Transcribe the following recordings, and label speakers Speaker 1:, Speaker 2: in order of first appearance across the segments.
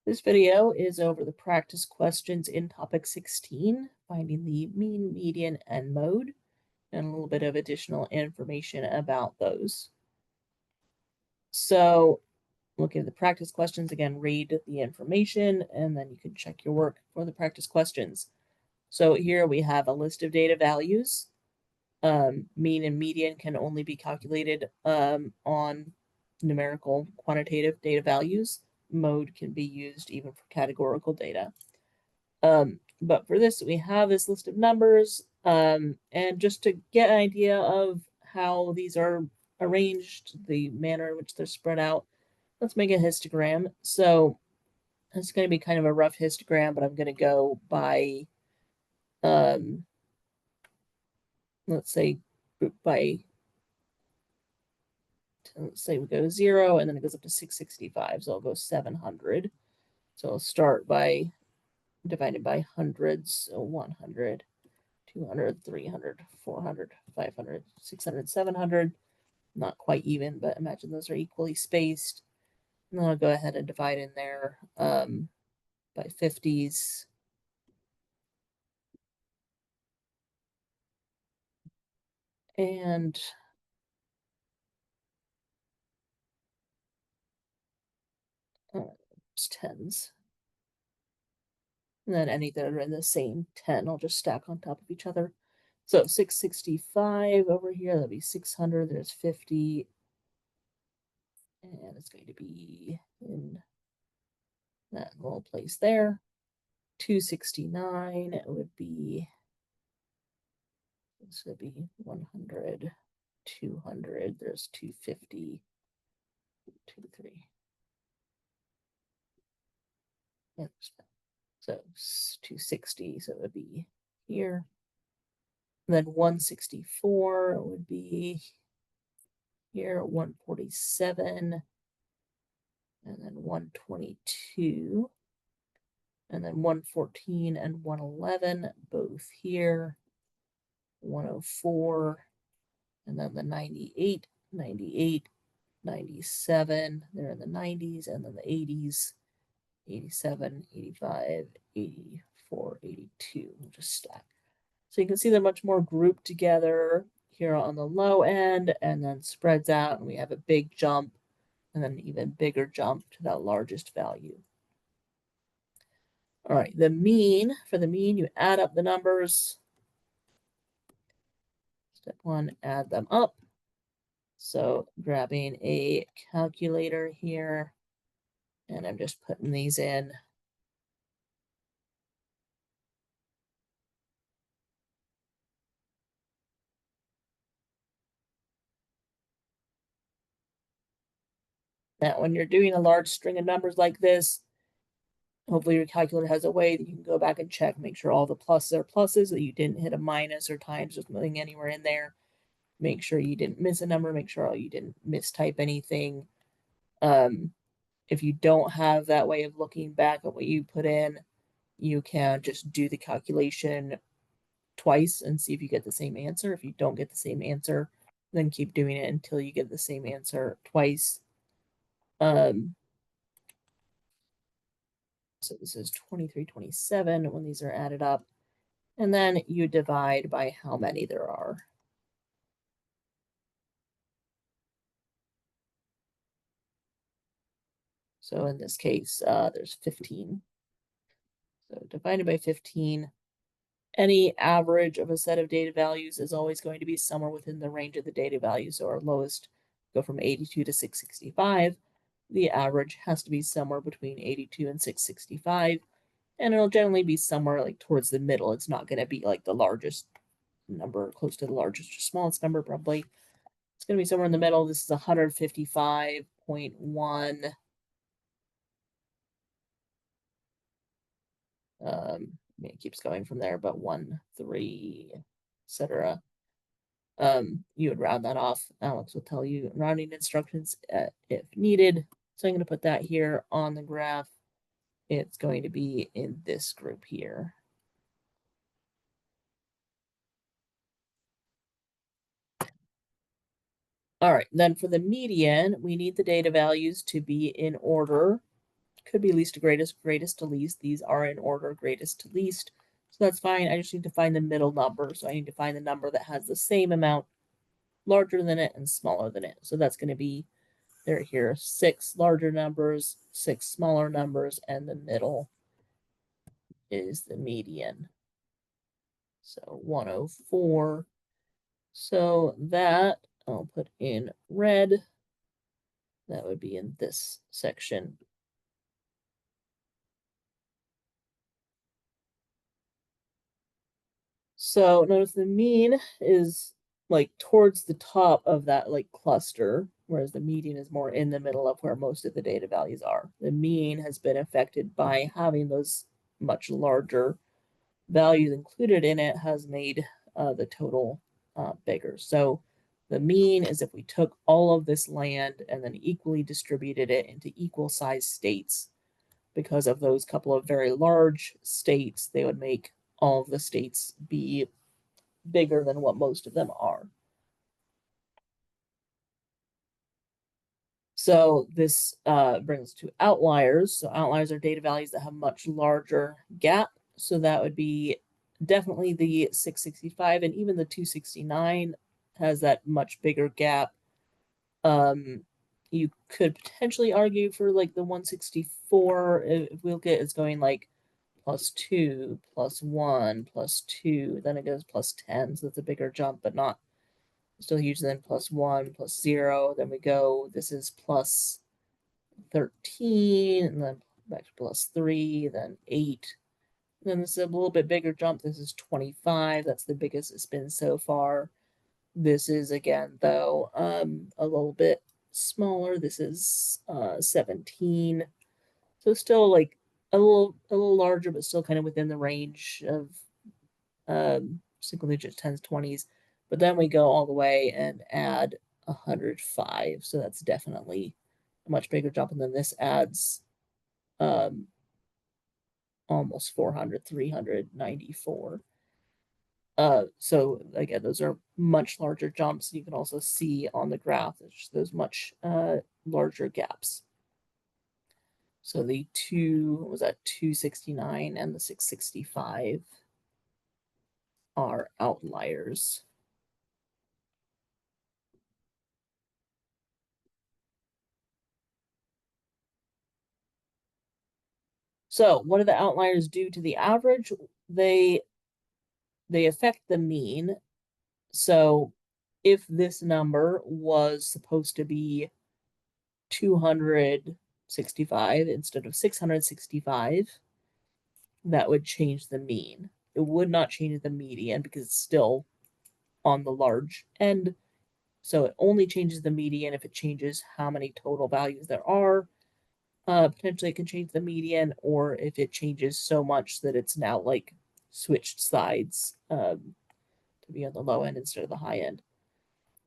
Speaker 1: This video is over the practice questions in topic 16, finding the mean, median, and mode, and a little bit of additional information about those. So looking at the practice questions, again, read the information, and then you can check your work for the practice questions. So here we have a list of data values. Mean and median can only be calculated on numerical quantitative data values. Mode can be used even for categorical data. But for this, we have this list of numbers. And just to get an idea of how these are arranged, the manner in which they're spread out, let's make a histogram. So it's going to be kind of a rough histogram, but I'm going to go by, let's say, group by, let's say we go to 0, and then it goes up to 665. So I'll go 700. So I'll start by divided by hundreds. So 100. 200, 300, 400, 500, 600, 700. Not quite even, but imagine those are equally spaced. And then I'll go ahead and divide in there by 50s. And tens. And then any that are in the same 10, I'll just stack on top of each other. So 665 over here, that'll be 600. There's 50. And it's going to be in that little place there. 269, it would be, this would be 100, 200, there's 250, 2, 3. Yeah, so 260, so it would be here. And then 164 would be here, 147, and then 122, and then 114 and 111, both here, 104, and then the 98, 98, 97, they're in the 90s, and then the 80s, 87, 85, 84, 82. We'll just stack. So you can see they're much more grouped together here on the low end, and then spreads out, and we have a big jump, and then an even bigger jump to that largest value. All right, the mean, for the mean, you add up the numbers. Step 1, add them up. So grabbing a calculator here, and I'm just putting these in. Now, when you're doing a large string of numbers like this, hopefully your calculator has a way that you can go back and check, make sure all the pluses are pluses, that you didn't hit a minus or times or something anywhere in there. Make sure you didn't miss a number, make sure you didn't mistype anything. If you don't have that way of looking back at what you put in, you can just do the calculation twice and see if you get the same answer. If you don't get the same answer, then keep doing it until you get the same answer twice. So this is 23, 27 when these are added up. And then you divide by how many there are. So in this case, there's 15. So divided by 15, any average of a set of data values is always going to be somewhere within the range of the data values. So our lowest go from 82 to 665. The average has to be somewhere between 82 and 665. And it'll generally be somewhere like towards the middle. It's not going to be like the largest number, close to the largest or smallest number, probably. It's going to be somewhere in the middle. This is 155.1. It keeps going from there, but 1, 3, etc. You would round that off. Alex will tell you rounding instructions if needed. So I'm going to put that here on the graph. It's going to be in this group here. All right, then for the median, we need the data values to be in order could be least to greatest, greatest to least. These are in order, greatest to least. So that's fine. I just need to find the middle number. So I need to find the number that has the same amount larger than it and smaller than it. So that's going to be there here, 6 larger numbers, 6 smaller numbers, and the middle is the median. So 104. So that I'll put in red. That would be in this section. So notice the mean is like towards the top of that like cluster, whereas the median is more in the middle of where most of the data values are. The mean has been affected by having those much larger values included in it has made the total bigger. So the mean is if we took all of this land and then equally distributed it into equal size states. Because of those couple of very large states, they would make all of the states be bigger than what most of them are. So this brings to outliers. So outliers are data values that have much larger gap. So that would be definitely the 665, and even the 269 has that much bigger gap. You could potentially argue for like the 164 if we look at it's going like +2, +1, +2, then it goes +10, so that's a bigger jump, but not still huge. Then +1, +0, then we go, this is +13, and then back to +3, then 8. And then this is a little bit bigger jump. This is 25. That's the biggest it's been so far. This is again, though, a little bit smaller. This is 17. So still like a little larger, but still kind of within the range of single digit 10s, 20s. But then we go all the way and add 105. So that's definitely a much bigger jump. And then this adds almost 400, 394. So again, those are much larger jumps. You can also see on the graph those much larger gaps. So the 269 and the 665 are outliers. So what do the outliers do to the average? They affect the mean. So if this number was supposed to be 265 instead of 665, that would change the mean. It would not change the median because it's still on the large end. So it only changes the median if it changes how many total values there are. Potentially it can change the median, or if it changes so much that it's now like switched sides to be on the low end instead of the high end.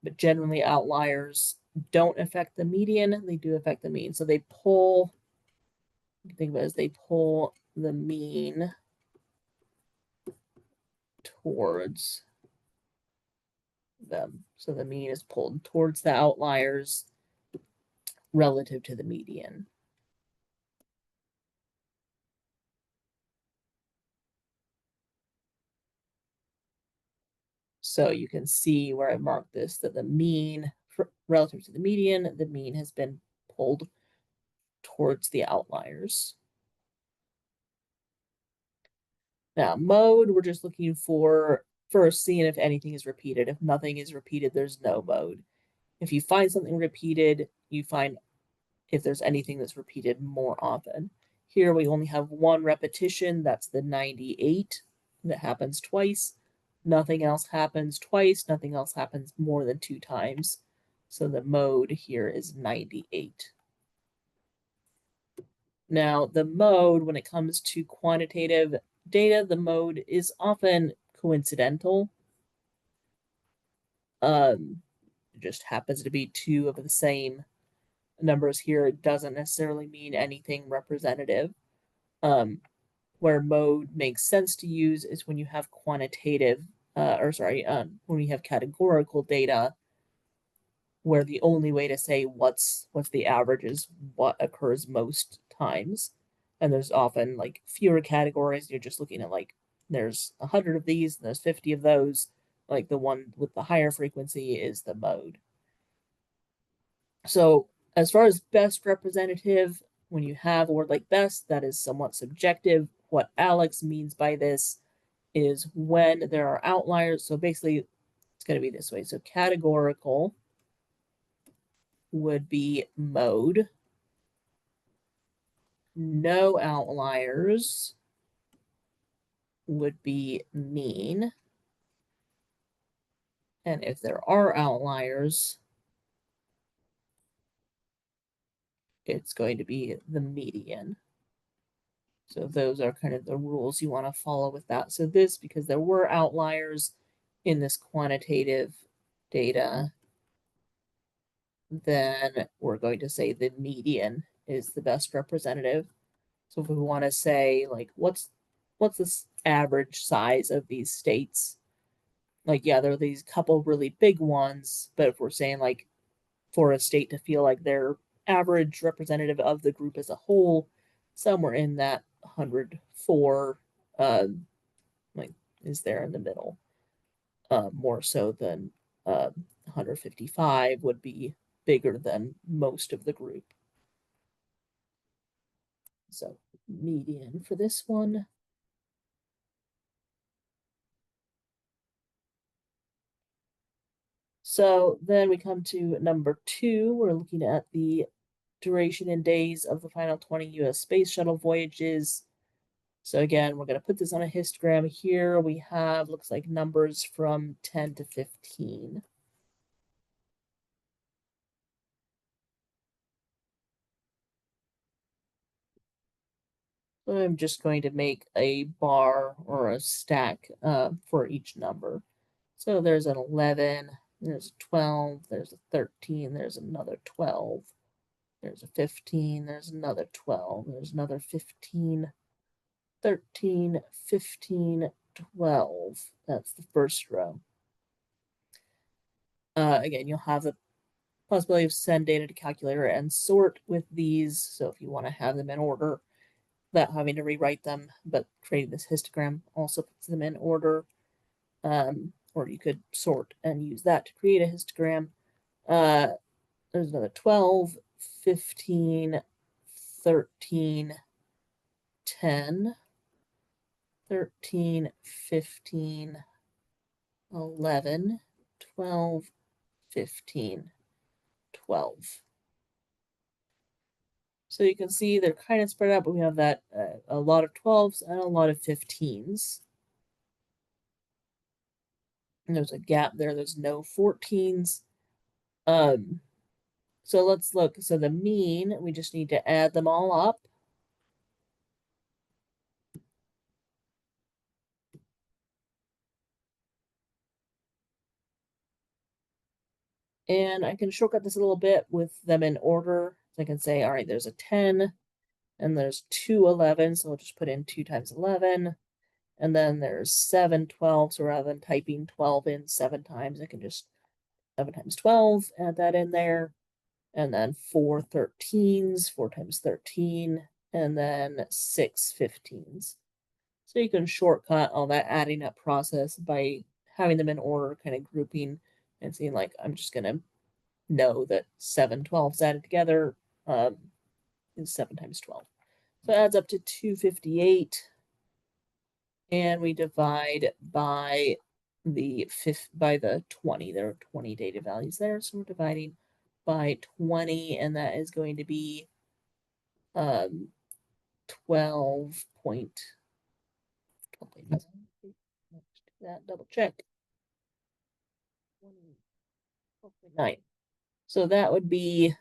Speaker 1: But generally outliers don't affect the median, they do affect the mean. So they pull, think about it as they pull the mean towards them. So the mean is pulled towards the outliers relative to the median. So you can see where I marked this, that the mean relative to the median, the mean has been pulled towards the outliers. Now mode, we're just looking for first seeing if anything is repeated. If nothing is repeated, there's no mode. If you find something repeated, you find if there's anything that's repeated more often. Here we only have one repetition, that's the 98 that happens twice. Nothing else happens twice, nothing else happens more than 2 times. So the mode here is 98. Now the mode, when it comes to quantitative data, the mode is often coincidental. It just happens to be 2 of the same numbers here. It doesn't necessarily mean anything representative. Where mode makes sense to use is when you have quantitative, when you have categorical data, where the only way to say what's the average is what occurs most times. And there's often like fewer categories. You're just looking at like there's 100 of these and there's 50 of those. Like the one with the higher frequency is the mode. So as far as best representative, when you have a word like best, that is somewhat subjective. What Alex means by this is when there are outliers. So basically, it's going to be this way. So categorical would be mode. No outliers would be mean. And if there are outliers, it's going to be the median. So those are kind of the rules you want to follow with that. So this, because there were outliers in this quantitative data, then we're going to say the median is the best representative. So if we want to say like what's this average size of these states? Like, yeah, there are these couple really big ones, but if we're saying like for a state to feel like they're average representative of the group as a whole, somewhere in that 104 like is there in the middle. More so than 155 would be bigger than most of the group. So median for this one. So then we come to number 2. We're looking at the duration in days of the final 20 US space shuttle voyages. So again, we're going to put this on a histogram here. We have, looks like numbers from 10 to 15. So I'm just going to make a bar or a stack for each number. So there's an 11, there's a 12, there's a 13, there's another 12, there's a 15, there's another 12, there's another 15, 13, 15, 12. That's the first row. Again, you'll have the possibility of send data to calculator and sort with these. So if you want to have them in order, without having to rewrite them, but creating this histogram also puts them in order. Or you could sort and use that to create a histogram. There's another 12, 15, 13, 10, 13, 15, 11, 12, 15, 12. So you can see they're kind of spread out, but we have that a lot of 12s and a lot of 15s. And there's a gap there. There's no 14s. So let's look. So the mean, we just need to add them all up. And I can shortcut this a little bit with them in order. So I can say, all right, there's a 10 and there's two 11s. So I'll just put in 2 times 11. And then there's 7 12s. So rather than typing 12 in 7 times, I can just 7 times 12, add that in there. And then 4 13s, 4 times 13, and then 6 15s. So you can shortcut all that adding up process by having them in order, kind of grouping and seeing like, I'm just going to know that 7 12s added together is 7 times 12. So it adds up to 258. And we divide by the 20. There are 20 data values there. So we're dividing by 20, and that is going to be 12 point. Let's do that, double check. 12.9. So that would be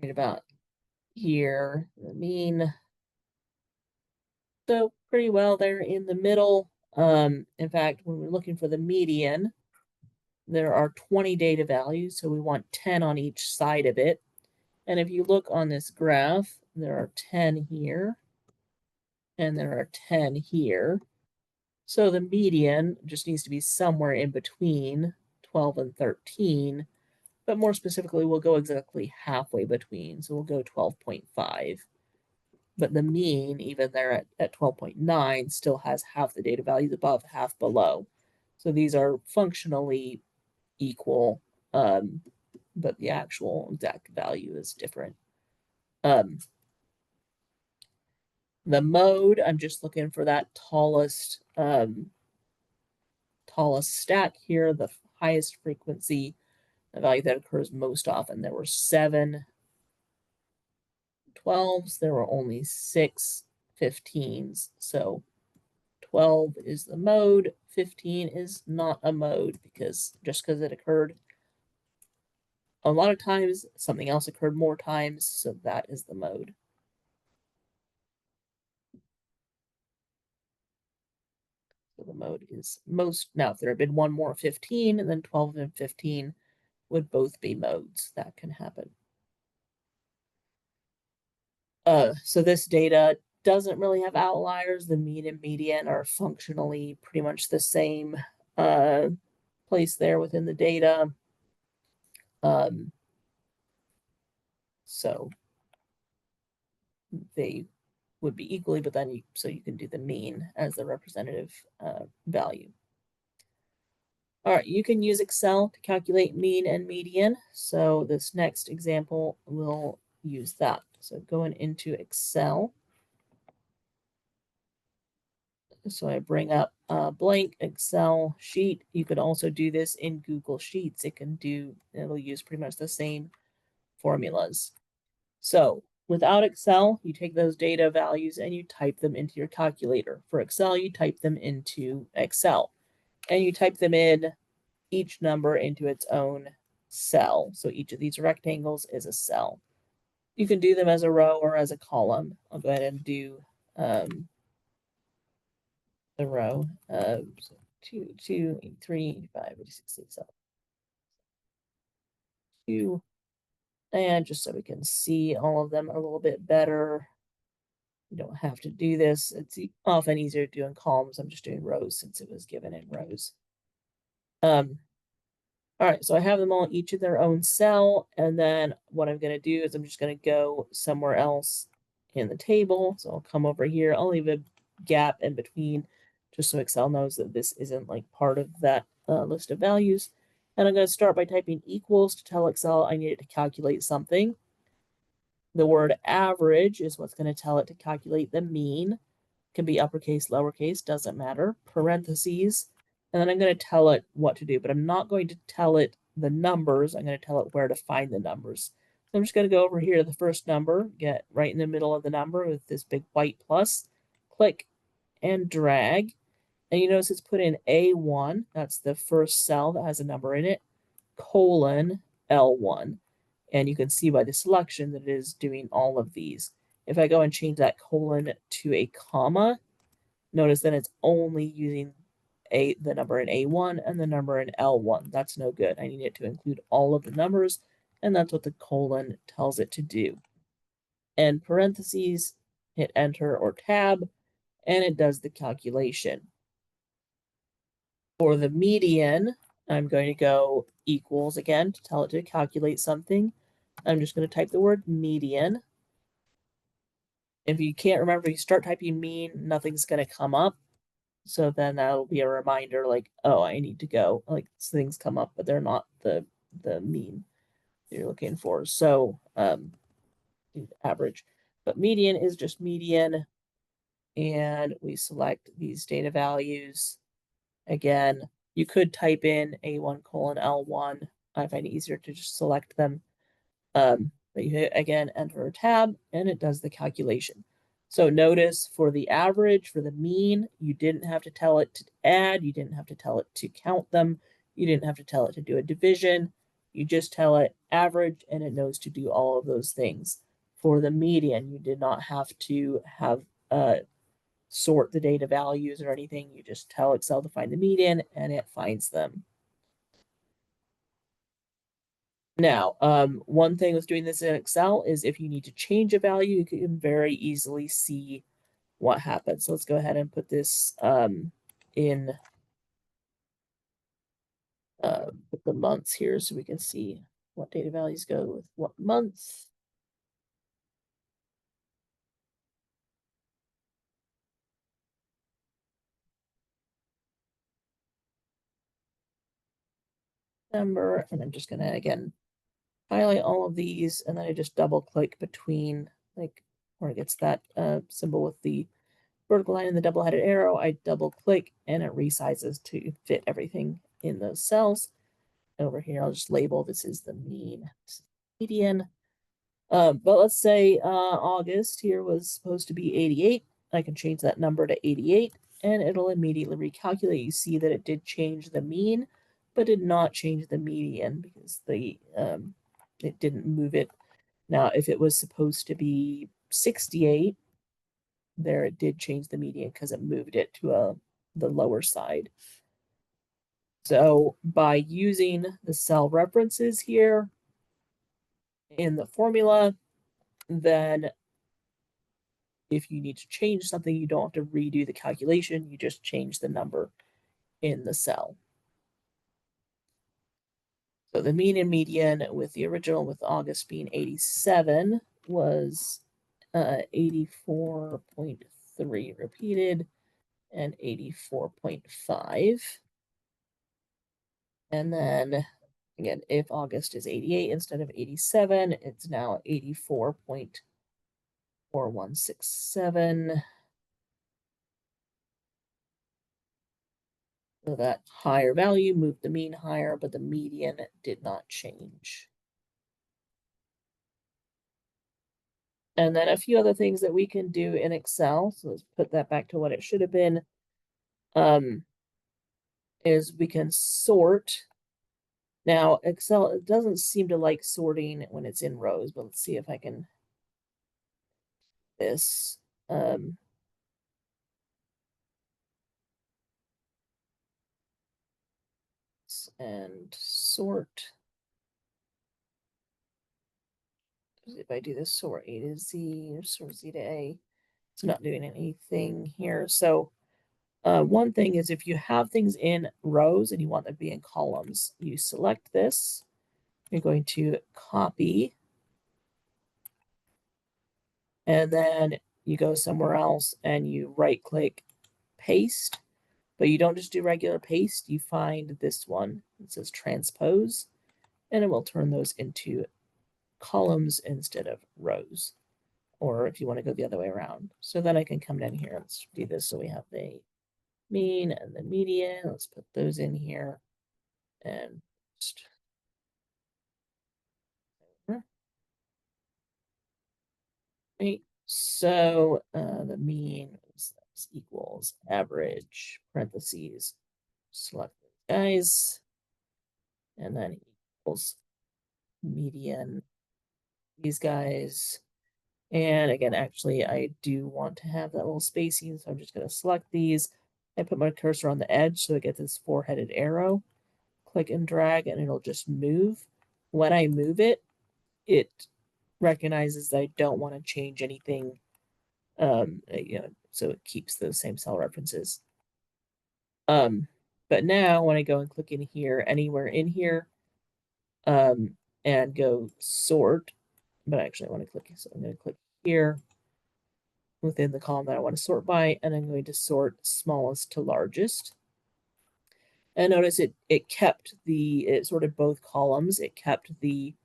Speaker 1: right about here. The mean. So pretty well there in the middle. In fact, when we're looking for the median, there are 20 data values, so we want 10 on each side of it. And if you look on this graph, there are 10 here, and there are 10 here. So the median just needs to be somewhere in between 12 and 13, but more specifically, we'll go exactly halfway between. So we'll go 12.5. But the mean, even there at 12.9, still has half the data values above, half below. So these are functionally equal, but the actual exact value is different. The mode, I'm just looking for that tallest stack here, the highest frequency, the value that occurs most often. There were 7 12s, there were only 6 15s. So 12 is the mode, 15 is not a mode because just because it occurred a lot of times, something else occurred more times, so that is the mode. So the mode is most. Now, if there had been one more 15, then 12 and 15 would both be modes. That can happen. So this data doesn't really have outliers. The mean and median are functionally pretty much the same place there within the data. So they would be equally, but then so you can do the mean as the representative value. All right, you can use Excel to calculate mean and median. So this next example will use that. So going into Excel. So I bring up a blank Excel sheet. You could also do this in Google Sheets. It'll use pretty much the same formulas. So without Excel, you take those data values and you type them into your calculator. For Excel, you type them into Excel and you type them in each number into its own cell. So each of these rectangles is a cell. You can do them as a row or as a column. I'll go ahead and do the row. So 2, 2, 8, 3, 5, 6, 8, 7, 2. And just so we can see all of them a little bit better. You don't have to do this. It's often easier to do in columns. I'm just doing rows since it was given in rows. All right, so I have them all each in their own cell. And then what I'm going to do is I'm just going to go somewhere else in the table. So I'll come over here. I'll leave a gap in between just so Excel knows that this isn't like part of that list of values. And I'm going to start by typing equals to tell Excel I need it to calculate something. The word average is what's going to tell it to calculate the mean. It can be uppercase, lowercase, doesn't matter. Parentheses. And then I'm going to tell it what to do, but I'm not going to tell it the numbers. I'm going to tell it where to find the numbers. So I'm just going to go over here to the first number, get right in the middle of the number with this big white plus, click and drag. And you notice it's put in A1. That's the first cell that has a number in it, colon L1. And you can see by the selection that it is doing all of these. If I go and change that colon to a comma, notice that it's only using the number in A1 and the number in L1. That's no good. I need it to include all of the numbers, and that's what the colon tells it to do. And parentheses, hit enter or tab, and it does the calculation. For the median, I'm going to go equals again to tell it to calculate something. I'm just going to type the word median. If you can't remember, you start typing mean, nothing's going to come up. So then that'll be a reminder like, oh, I need to go. Like things come up, but they're not the mean you're looking for. So average. But median is just median. And we select these data values. Again, you could type in A1 colon L1. I find it easier to just select them. But you hit, again, enter a tab, and it does the calculation. So notice for the average, for the mean, you didn't have to tell it to add. You didn't have to tell it to count them. You didn't have to tell it to do a division. You just tell it average, and it knows to do all of those things. For the median, you did not have to have sort the data values or anything. You just tell Excel to find the median, and it finds them. Now, one thing with doing this in Excel is if you need to change a value, you can very easily see what happens. So let's go ahead and put this in put the months here so we can see what data values go with what month. Number, and I'm just gonna again highlight all of these, and then I just double click between, like where it gets that symbol with the vertical line and the double-headed arrow. I double click and it resizes to fit everything in those cells. Over here, I'll just label this is the mean, median. But let's say August here was supposed to be 88. I can change that number to 88 and it'll immediately recalculate. You see that it did change the mean, but did not change the median because it didn't move it. Now, if it was supposed to be 68, there it did change the median because it moved it to the lower side. So by using the cell references here in the formula, then if you need to change something, you don't have to redo the calculation. You just change the number in the cell. So the mean and median with the original, with August being 87, was 84.3 repeated and 84.5. And then again, if August is 88 instead of 87, it's now 84.4167. So that higher value moved the mean higher, but the median did not change. And then a few other things that we can do in Excel. So let's put that back to what it should have been. Is we can sort. Now, Excel, it doesn't seem to like sorting when it's in rows, but let's see if I can this. And sort. If I do this sort A to Z or sort Z to A, it's not doing anything here. So one thing is if you have things in rows and you want them to be in columns, you select this. You're going to copy. And then you go somewhere else and you right click, paste. But you don't just do regular paste. You find this one. It says transpose. And it will turn those into columns instead of rows. Or if you want to go the other way around. So then I can come down here. Let's do this. So we have the mean and the median. Let's put those in here. And just right. So the mean is equals average, parentheses, select guys, and then equals median, these guys. And again, actually, I do want to have that little spacing, so I'm just going to select these. I put my cursor on the edge so it gets this four-headed arrow. Click and drag, and it'll just move. When I move it, it recognizes that I don't want to change anything. So it keeps those same cell references. But now when I go and click in here, anywhere in here, and go sort, but actually I want to click, so I'm going to click here within the column that I want to sort by, and I'm going to sort smallest to largest. And notice it sorted both columns. It kept the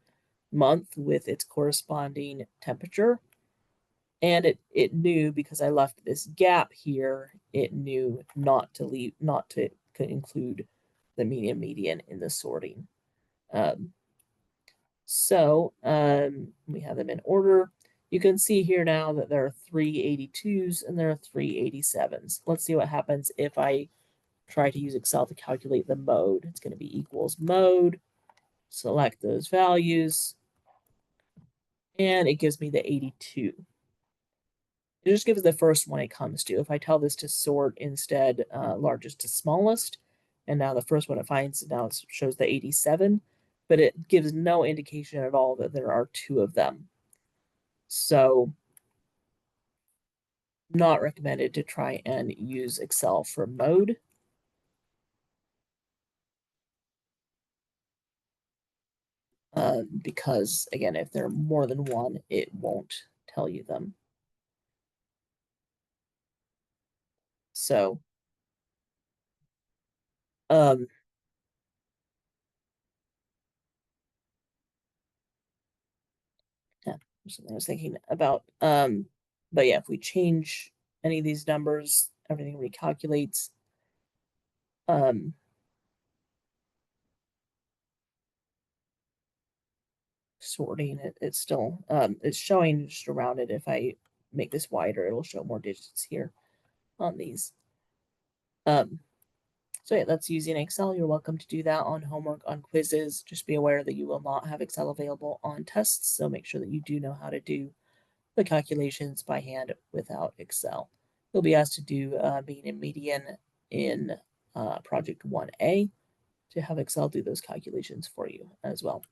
Speaker 1: month with its corresponding temperature. And it knew, because I left this gap here, it knew not to include the median in the sorting. We have them in order. You can see here now that there are 3 82s and there are 3 87s. Let's see what happens if I try to use Excel to calculate the mode. It's going to be equals mode, select those values, and it gives me the 82. It just gives the first one it comes to. If I tell this to sort instead largest to smallest, and now the first one it finds now it shows the 87, but it gives no indication at all that there are two of them. So not recommended to try and use Excel for mode. because again, if there are more than one, it won't tell you them. So, um, yeah, something I was thinking about. But yeah, if we change any of these numbers, everything recalculates. Um, sorting it, it's still it's showing just around it. If I make this wider, it'll show more digits here on these. So yeah, that's using Excel. You're welcome to do that on homework, on quizzes. Just be aware that you will not have Excel available on tests, so make sure that you do know how to do the calculations by hand without Excel. You'll be asked to do mean and median in project 1A to have Excel do those calculations for you as well.